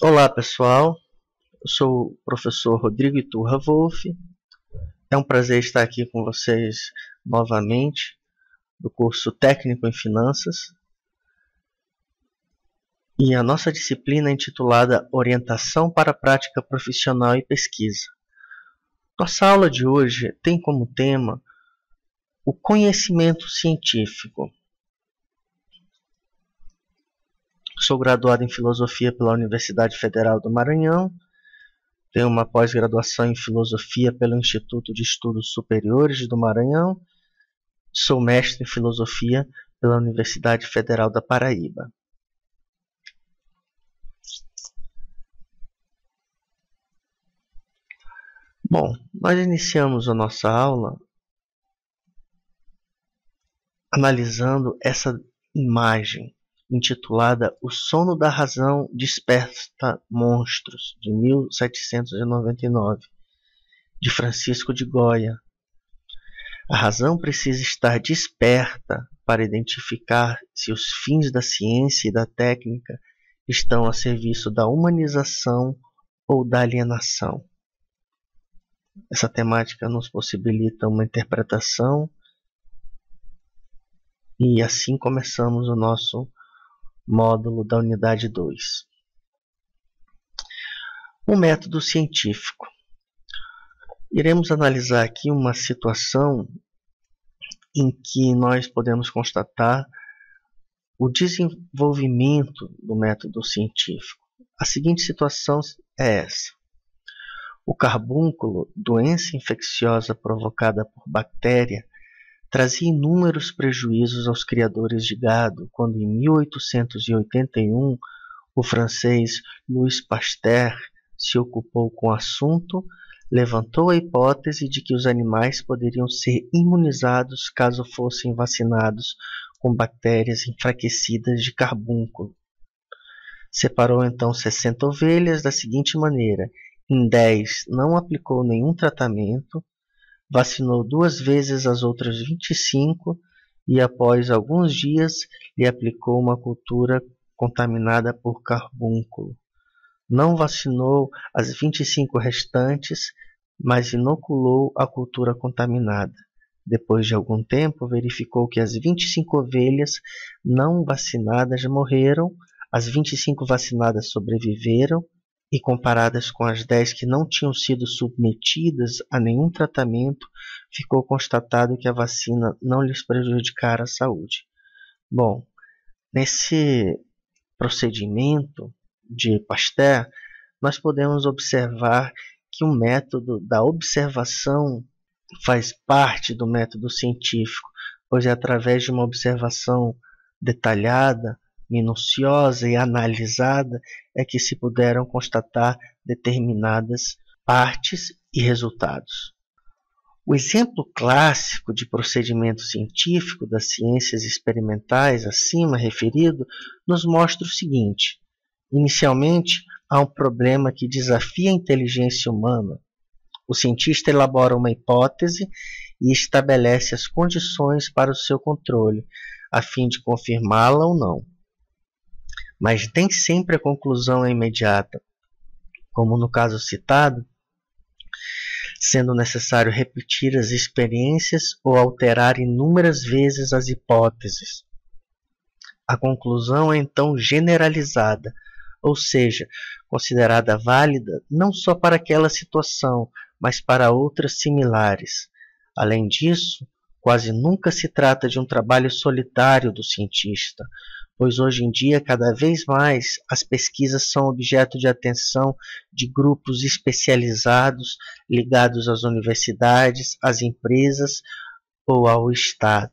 Olá pessoal, eu sou o professor Rodrigo Iturra Wolff. É um prazer estar aqui com vocês novamente do curso Técnico em Finanças. E a nossa disciplina é intitulada Orientação para a Prática Profissional e Pesquisa. Nossa aula de hoje tem como tema o conhecimento científico. Sou graduado em Filosofia pela Universidade Federal do Maranhão. Tenho uma pós-graduação em Filosofia pelo Instituto de Estudos Superiores do Maranhão. Sou mestre em Filosofia pela Universidade Federal da Paraíba. Bom, nós iniciamos a nossa aula analisando essa imagem intitulada O Sono da Razão Desperta Monstros, de 1799, de Francisco de Goya. A razão precisa estar desperta para identificar se os fins da ciência e da técnica estão a serviço da humanização ou da alienação. Essa temática nos possibilita uma interpretação e assim começamos o nosso módulo da unidade 2. O método científico. Iremos analisar aqui uma situação em que nós podemos constatar o desenvolvimento do método científico. A seguinte situação é essa. O carbúnculo, doença infecciosa provocada por bactéria, trazia inúmeros prejuízos aos criadores de gado, quando em 1881 o francês Louis Pasteur se ocupou com o assunto, levantou a hipótese de que os animais poderiam ser imunizados caso fossem vacinados com bactérias enfraquecidas de carbúnculo. Separou então 60 ovelhas da seguinte maneira: em 10 não aplicou nenhum tratamento, vacinou 2 vezes as outras 25 e após alguns dias lhe aplicou uma cultura contaminada por carbúnculo. Não vacinou as 25 restantes, mas inoculou a cultura contaminada. Depois de algum tempo, verificou que as 25 ovelhas não vacinadas morreram, as 25 vacinadas sobreviveram, e comparadas com as 10 que não tinham sido submetidas a nenhum tratamento, ficou constatado que a vacina não lhes prejudicara a saúde. Bom, nesse procedimento de Pasteur, nós podemos observar que o método da observação faz parte do método científico, pois é através de uma observação detalhada, minuciosa e analisada é que se puderam constatar determinadas partes e resultados. O exemplo clássico de procedimento científico das ciências experimentais acima referido nos mostra o seguinte: inicialmente, há um problema que desafia a inteligência humana. O cientista elabora uma hipótese e estabelece as condições para o seu controle, a fim de confirmá-la ou não. Mas nem sempre a conclusão é imediata, como no caso citado, sendo necessário repetir as experiências ou alterar inúmeras vezes as hipóteses. A conclusão é então generalizada, ou seja, considerada válida não só para aquela situação, mas para outras similares. Além disso, quase nunca se trata de um trabalho solitário do cientista, pois hoje em dia, cada vez mais, as pesquisas são objeto de atenção de grupos especializados ligados às universidades, às empresas ou ao Estado.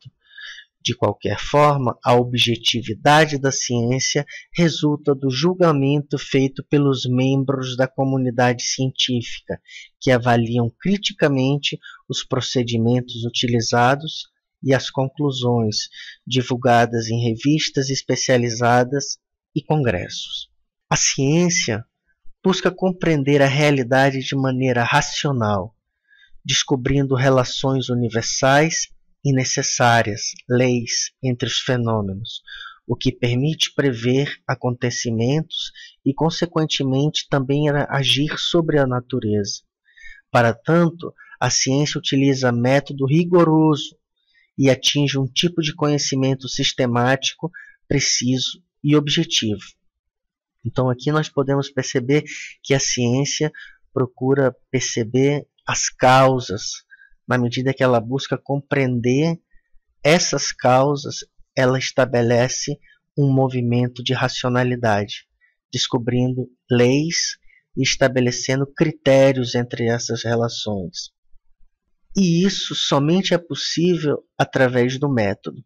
De qualquer forma, a objetividade da ciência resulta do julgamento feito pelos membros da comunidade científica, que avaliam criticamente os procedimentos utilizados e as conclusões divulgadas em revistas especializadas e congressos. A ciência busca compreender a realidade de maneira racional, descobrindo relações universais e necessárias, leis entre os fenômenos, o que permite prever acontecimentos e, consequentemente, também agir sobre a natureza. Para tanto, a ciência utiliza método rigoroso e atinge um tipo de conhecimento sistemático, preciso e objetivo. Então, aqui nós podemos perceber que a ciência procura perceber as causas. Na medida que ela busca compreender essas causas, ela estabelece um movimento de racionalidade, descobrindo leis e estabelecendo critérios entre essas relações. E isso somente é possível através do método,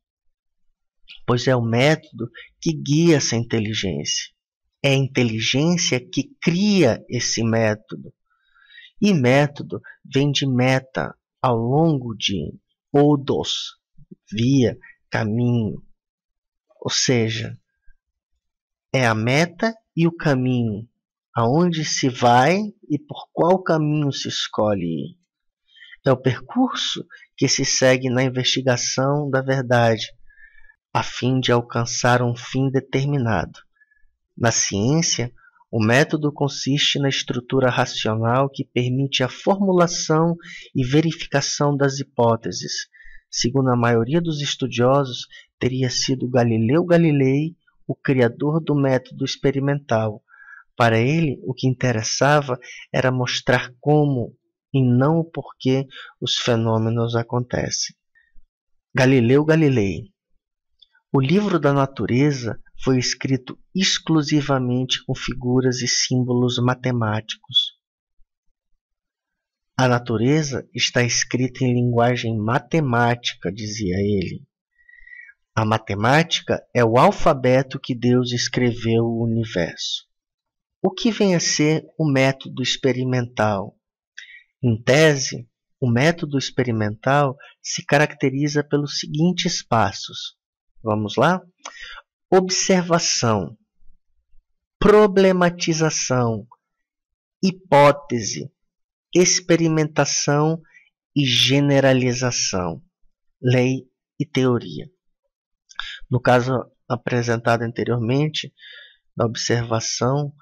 pois é o método que guia essa inteligência. É a inteligência que cria esse método. E método vem de meta, ao longo de odos, via, caminho. Ou seja, é a meta e o caminho, aonde se vai e por qual caminho se escolhe ir. É o percurso que se segue na investigação da verdade, a fim de alcançar um fim determinado. Na ciência, o método consiste na estrutura racional que permite a formulação e verificação das hipóteses. Segundo a maioria dos estudiosos, teria sido Galileu Galilei o criador do método experimental. Para ele, o que interessava era mostrar como e não o porquê os fenômenos acontecem. Galileu Galilei. O livro da natureza foi escrito exclusivamente com figuras e símbolos matemáticos. A natureza está escrita em linguagem matemática, dizia ele. A matemática é o alfabeto que Deus escreveu o universo. O que vem a ser o método experimental? Em tese, o método experimental se caracteriza pelos seguintes passos. Vamos lá? Observação, problematização, hipótese, experimentação e generalização, lei e teoria. No caso apresentado anteriormente, da observação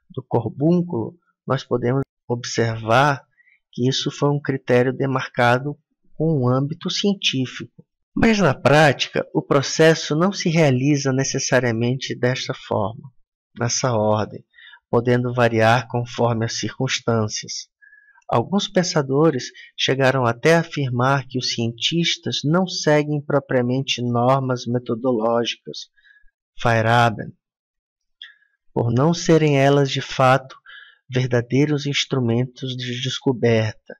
do corbúnculo, nós podemos observar que isso foi um critério demarcado com um âmbito científico. Mas na prática, o processo não se realiza necessariamente desta forma, nessa ordem, podendo variar conforme as circunstâncias. Alguns pensadores chegaram até a afirmar que os cientistas não seguem propriamente normas metodológicas, Feyerabend, por não serem elas de fato verdadeiros instrumentos de descoberta.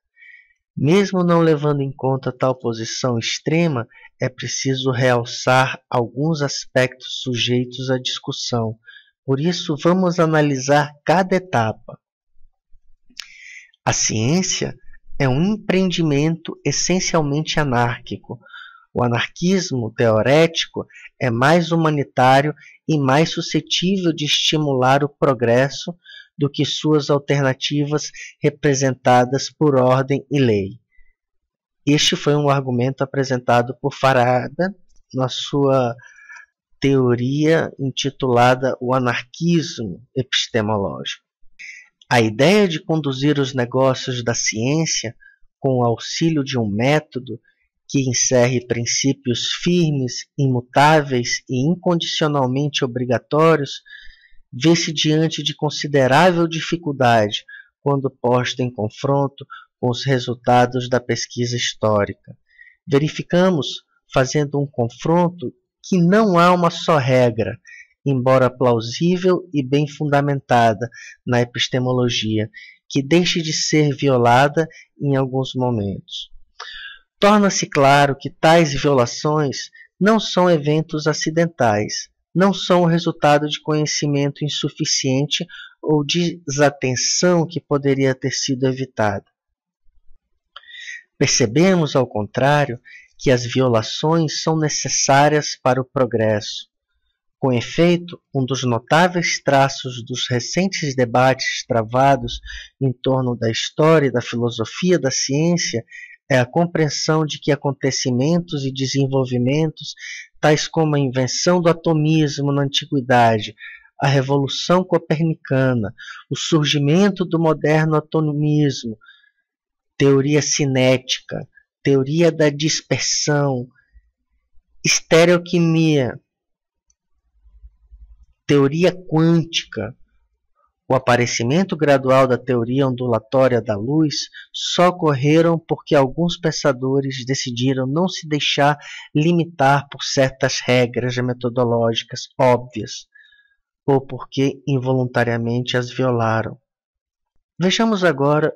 Mesmo não levando em conta tal posição extrema, é preciso realçar alguns aspectos sujeitos à discussão. Por isso, vamos analisar cada etapa. A ciência é um empreendimento essencialmente anárquico. O anarquismo teorético é mais humanitário e mais suscetível de estimular o progresso do que suas alternativas representadas por ordem e lei. Este foi um argumento apresentado por Feyerabend na sua teoria intitulada O Anarquismo Epistemológico. A ideia de conduzir os negócios da ciência com o auxílio de um método que encerre princípios firmes, imutáveis e incondicionalmente obrigatórios vê-se diante de considerável dificuldade quando posta em confronto com os resultados da pesquisa histórica. Verificamos, fazendo um confronto, que não há uma só regra, embora plausível e bem fundamentada na epistemologia, que deixe de ser violada em alguns momentos. Torna-se claro que tais violações não são eventos acidentais, não são o resultado de conhecimento insuficiente ou de desatenção que poderia ter sido evitada. Percebemos, ao contrário, que as violações são necessárias para o progresso. Com efeito, um dos notáveis traços dos recentes debates travados em torno da história e da filosofia da ciência é a compreensão de que acontecimentos e desenvolvimentos, tais como a invenção do atomismo na antiguidade, a Revolução Copernicana, o surgimento do moderno atomismo, teoria cinética, teoria da dispersão, estereoquimia, teoria quântica, o aparecimento gradual da teoria ondulatória da luz só ocorreram porque alguns pensadores decidiram não se deixar limitar por certas regras metodológicas óbvias, ou porque involuntariamente as violaram. Vejamos agora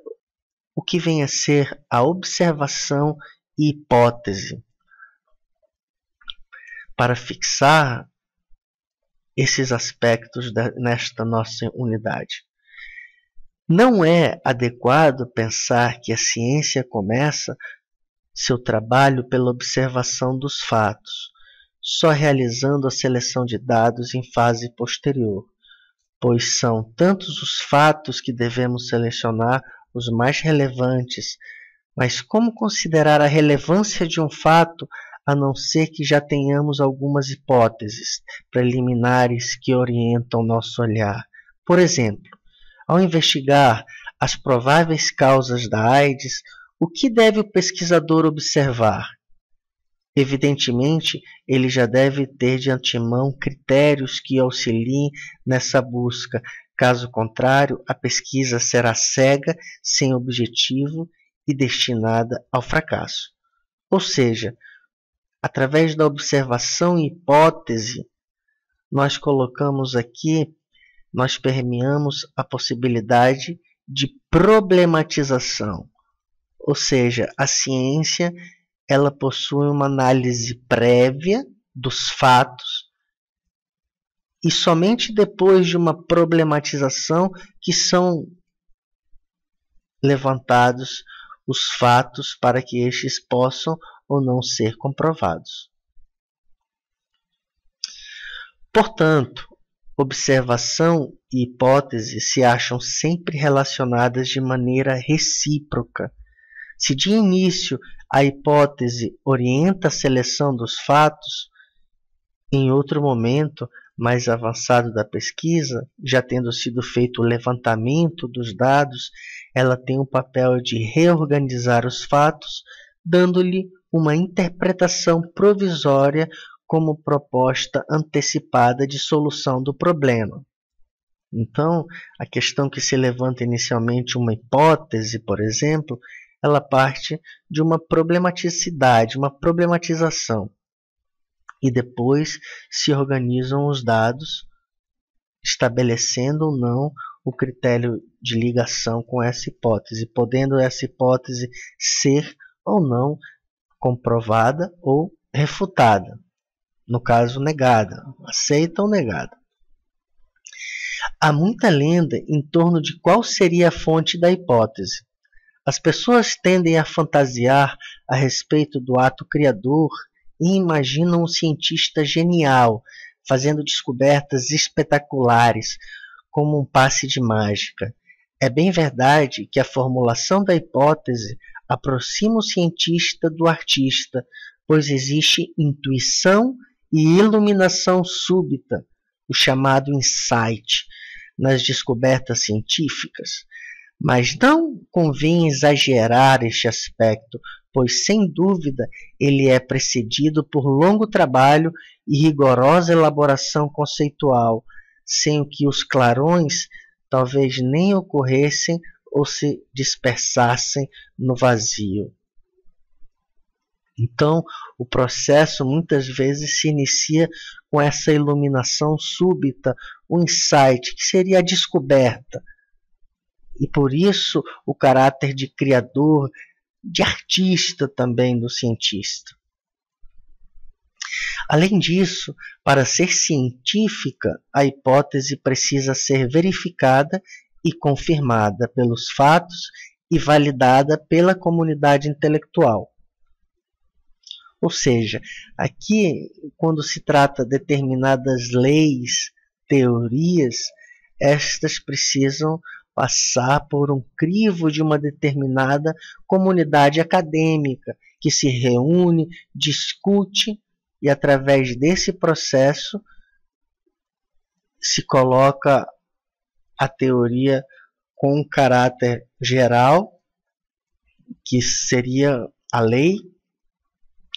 o que vem a ser a observação e hipótese. Para fixar esses aspectos nesta nossa unidade. Não é adequado pensar que a ciência começa seu trabalho pela observação dos fatos, só realizando a seleção de dados em fase posterior, pois são tantos os fatos que devemos selecionar os mais relevantes, mas como considerar a relevância de um fato a não ser que já tenhamos algumas hipóteses preliminares que orientam nosso olhar? Por exemplo, ao investigar as prováveis causas da AIDS, o que deve o pesquisador observar? Evidentemente, ele já deve ter de antemão critérios que auxiliem nessa busca. Caso contrário, a pesquisa será cega, sem objetivo e destinada ao fracasso. Ou seja, através da observação e hipótese, nós colocamos aqui, nós permeamos a possibilidade de problematização. Ou seja, a ciência ela possui uma análise prévia dos fatos e somente depois de uma problematização que são levantados os fatos para que estes possam ou não ser comprovados. Portanto, observação e hipótese se acham sempre relacionadas de maneira recíproca. Se de início a hipótese orienta a seleção dos fatos, em outro momento mais avançado da pesquisa, já tendo sido feito o levantamento dos dados, ela tem o papel de reorganizar os fatos, dando-lhe uma interpretação provisória como proposta antecipada de solução do problema. Então, a questão que se levanta inicialmente uma hipótese, por exemplo, ela parte de uma problematicidade, uma problematização. E depois se organizam os dados, estabelecendo ou não o critério de ligação com essa hipótese, podendo essa hipótese ser ou não comprovada ou refutada. No caso, negada, aceita ou negada. Há muita lenda em torno de qual seria a fonte da hipótese. As pessoas tendem a fantasiar a respeito do ato criador e imaginam um cientista genial, fazendo descobertas espetaculares, como um passe de mágica. É bem verdade que a formulação da hipótese aproxima o cientista do artista, pois existe intuição e iluminação súbita, o chamado insight, nas descobertas científicas. Mas não convém exagerar este aspecto, pois sem dúvida ele é precedido por longo trabalho e rigorosa elaboração conceitual, sem o que os clarões talvez nem ocorressem ou se dispersassem no vazio. Então, o processo muitas vezes se inicia com essa iluminação súbita, o insight, que seria a descoberta. E por isso o caráter de criador, de artista também do cientista. Além disso, para ser científica, a hipótese precisa ser verificada e confirmada pelos fatos e validada pela comunidade intelectual. Ou seja, aqui, quando se trata de determinadas leis, teorias, estas precisam passar por um crivo de uma determinada comunidade acadêmica que se reúne, discute e através desse processo se coloca a teoria com um caráter geral, que seria a lei,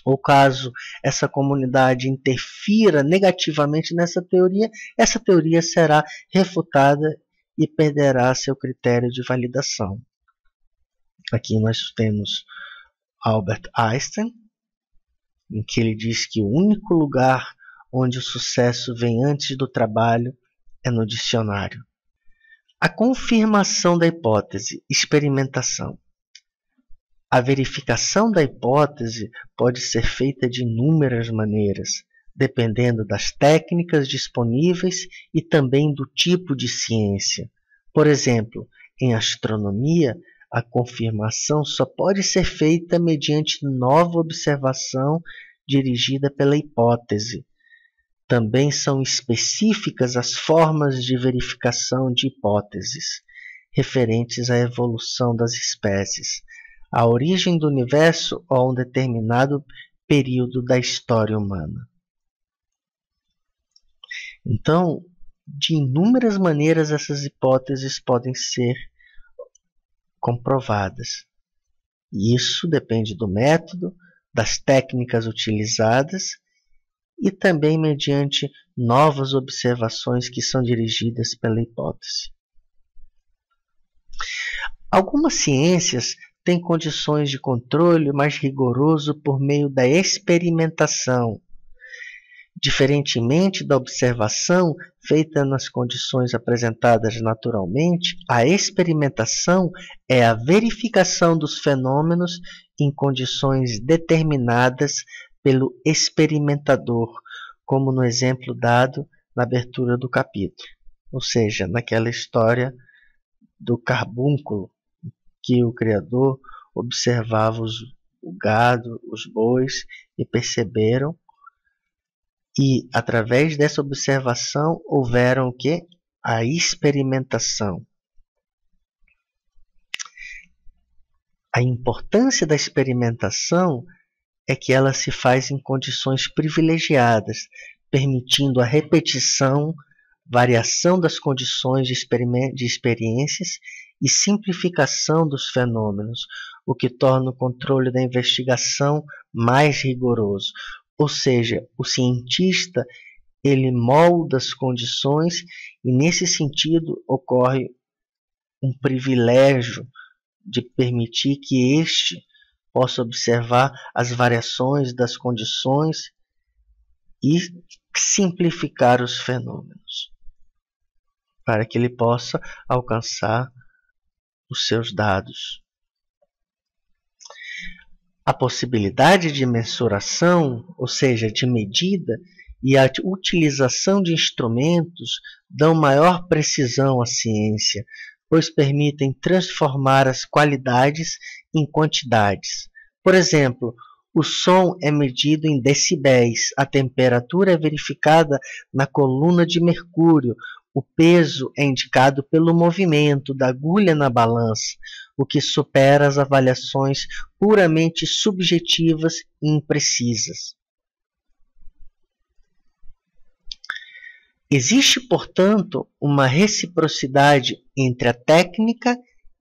ou caso essa comunidade interfira negativamente nessa teoria, essa teoria será refutada e perderá seu critério de validação. Aqui nós temos Albert Einstein, em que ele diz que o único lugar onde o sucesso vem antes do trabalho é no dicionário. A confirmação da hipótese, experimentação. A verificação da hipótese pode ser feita de inúmeras maneiras, dependendo das técnicas disponíveis e também do tipo de ciência. Por exemplo, em astronomia, a confirmação só pode ser feita mediante nova observação dirigida pela hipótese. Também são específicas as formas de verificação de hipóteses, referentes à evolução das espécies, à origem do universo ou a um determinado período da história humana. Então, de inúmeras maneiras essas hipóteses podem ser comprovadas. E isso depende do método, das técnicas utilizadas e também mediante novas observações que são dirigidas pela hipótese. Algumas ciências têm condições de controle mais rigoroso por meio da experimentação, diferentemente da observação feita nas condições apresentadas naturalmente. A experimentação é a verificação dos fenômenos em condições determinadas pelo experimentador, como no exemplo dado na abertura do capítulo, ou seja, naquela história do carbúnculo, que o Criador observava o gado, os bois, e perceberam, e através dessa observação houveram o quê? A experimentação. A importância da experimentação é que ela se faz em condições privilegiadas, permitindo a repetição, variação das condições de experiências e simplificação dos fenômenos, o que torna o controle da investigação mais rigoroso. Ou seja, o cientista ele molda as condições e, nesse sentido, ocorre um privilégio de permitir que este possa observar as variações das condições e simplificar os fenômenos, para que ele possa alcançar os seus dados. A possibilidade de mensuração, ou seja, de medida, e a utilização de instrumentos dão maior precisão à ciência, pois permitem transformar as qualidades em quantidades. Por exemplo, o som é medido em decibéis, a temperatura é verificada na coluna de mercúrio, o peso é indicado pelo movimento da agulha na balança, o que supera as avaliações puramente subjetivas e imprecisas. Existe, portanto, uma reciprocidade entre a técnica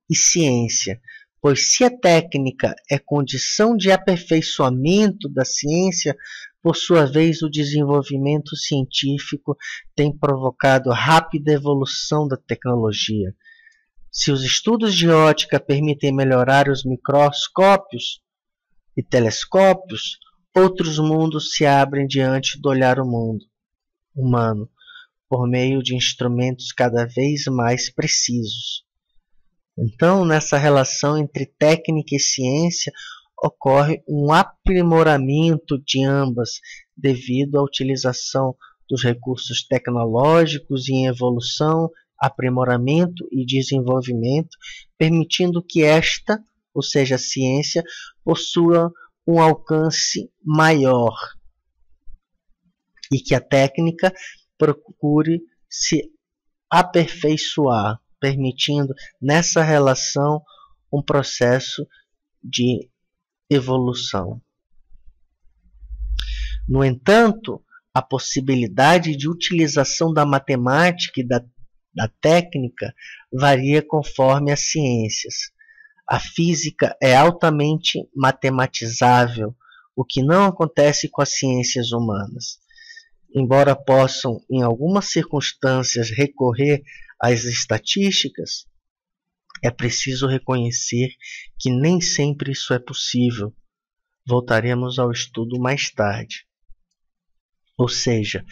e ciência, pois se a técnica é condição de aperfeiçoamento da ciência, por sua vez o desenvolvimento científico tem provocado rápida evolução da tecnologia. Se os estudos de ótica permitem melhorar os microscópios e telescópios, outros mundos se abrem diante do olhar humano, por meio de instrumentos cada vez mais precisos. Então, nessa relação entre técnica e ciência, ocorre um aprimoramento de ambas, devido à utilização dos recursos tecnológicos em evolução, aprimoramento e desenvolvimento, permitindo que esta, ou seja, a ciência, possua um alcance maior e que a técnica procure se aperfeiçoar, permitindo nessa relação um processo de evolução. No entanto, a possibilidade de utilização da matemática e da técnica varia conforme as ciências. A física é altamente matematizável, o que não acontece com as ciências humanas. Embora possam, em algumas circunstâncias, recorrer às estatísticas, é preciso reconhecer que nem sempre isso é possível. Voltaremos ao estudo mais tarde. Ou seja,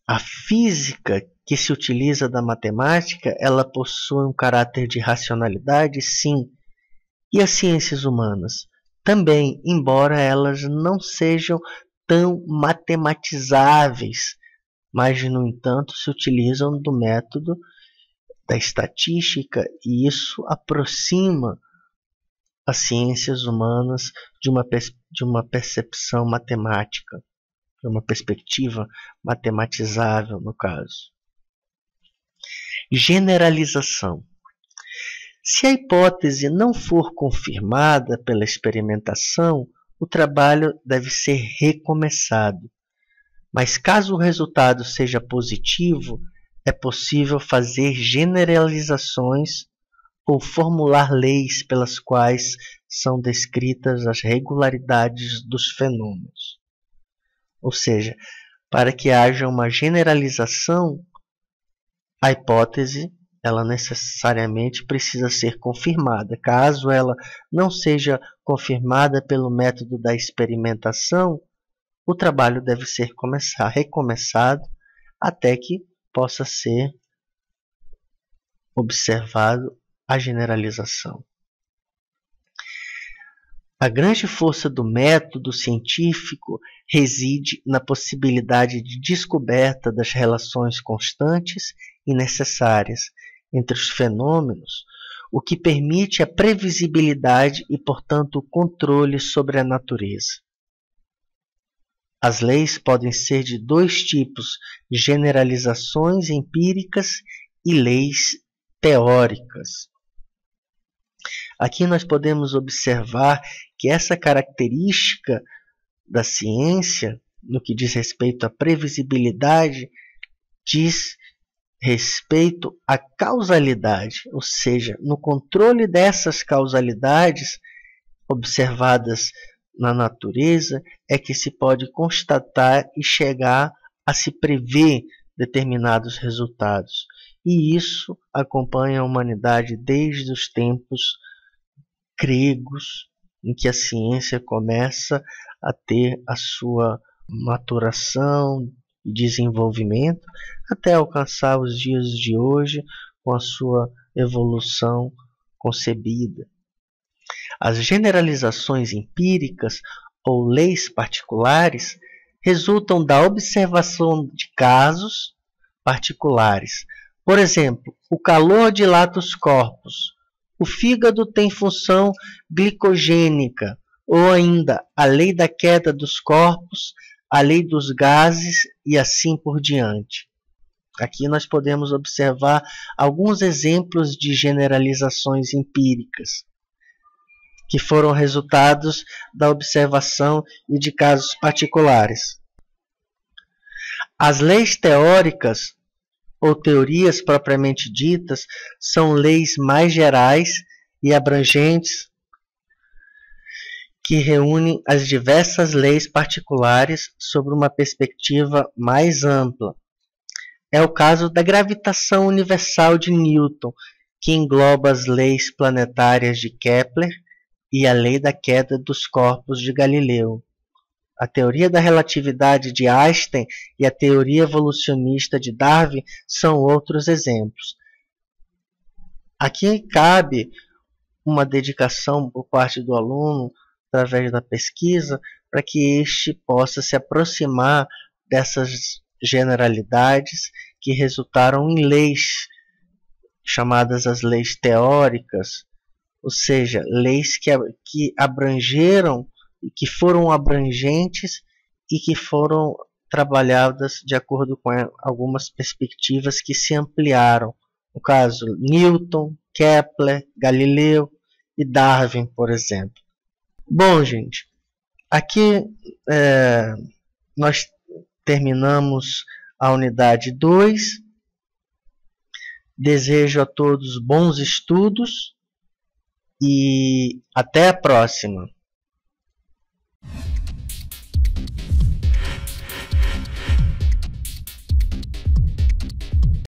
a física que se utiliza da matemática, ela possui um caráter de racionalidade, sim. E as ciências humanas? Também, embora elas não sejam tão matematizáveis, mas, no entanto, se utilizam do método da estatística, e isso aproxima as ciências humanas de uma percepção matemática, de uma perspectiva matematizável, no caso. Generalização. Se a hipótese não for confirmada pela experimentação, o trabalho deve ser recomeçado. Mas caso o resultado seja positivo, é possível fazer generalizações ou formular leis pelas quais são descritas as regularidades dos fenômenos. Ou seja, para que haja uma generalização, a hipótese ela necessariamente precisa ser confirmada. Caso ela não seja confirmada pelo método da experimentação, o trabalho deve ser recomeçado até que possa ser observado a generalização. A grande força do método científico reside na possibilidade de descoberta das relações constantes e necessárias entre os fenômenos, o que permite a previsibilidade e, portanto, o controle sobre a natureza. As leis podem ser de dois tipos: generalizações empíricas e leis teóricas. Aqui nós podemos observar que essa característica da ciência, no que diz respeito à previsibilidade, diz respeito à causalidade, ou seja, no controle dessas causalidades observadas na natureza é que se pode constatar e chegar a se prever determinados resultados. E isso acompanha a humanidade desde os tempos gregos, em que a ciência começa a ter a sua maturação e desenvolvimento, até alcançar os dias de hoje com a sua evolução concebida. As generalizações empíricas ou leis particulares resultam da observação de casos particulares. Por exemplo, o calor dilata os corpos, o fígado tem função glicogênica, ou ainda a lei da queda dos corpos, a lei dos gases e assim por diante. Aqui nós podemos observar alguns exemplos de generalizações empíricas, que foram resultados da observação e de casos particulares. As leis teóricas, ou teorias propriamente ditas, são leis mais gerais e abrangentes que reúnem as diversas leis particulares sobre uma perspectiva mais ampla. É o caso da gravitação universal de Newton, que engloba as leis planetárias de Kepler e a lei da queda dos corpos de Galileu. A teoria da relatividade de Einstein e a teoria evolucionista de Darwin são outros exemplos. Aqui cabe uma dedicação por parte do aluno, através da pesquisa, para que este possa se aproximar dessas generalidades que resultaram em leis, chamadas as leis teóricas, ou seja, leis que abrangeram e que foram abrangentes e que foram trabalhadas de acordo com algumas perspectivas que se ampliaram No caso, Newton, Kepler, Galileu e Darwin, por exemplo. Bom, gente, aqui nós terminamos a unidade 2. Desejo a todos bons estudos e até a próxima.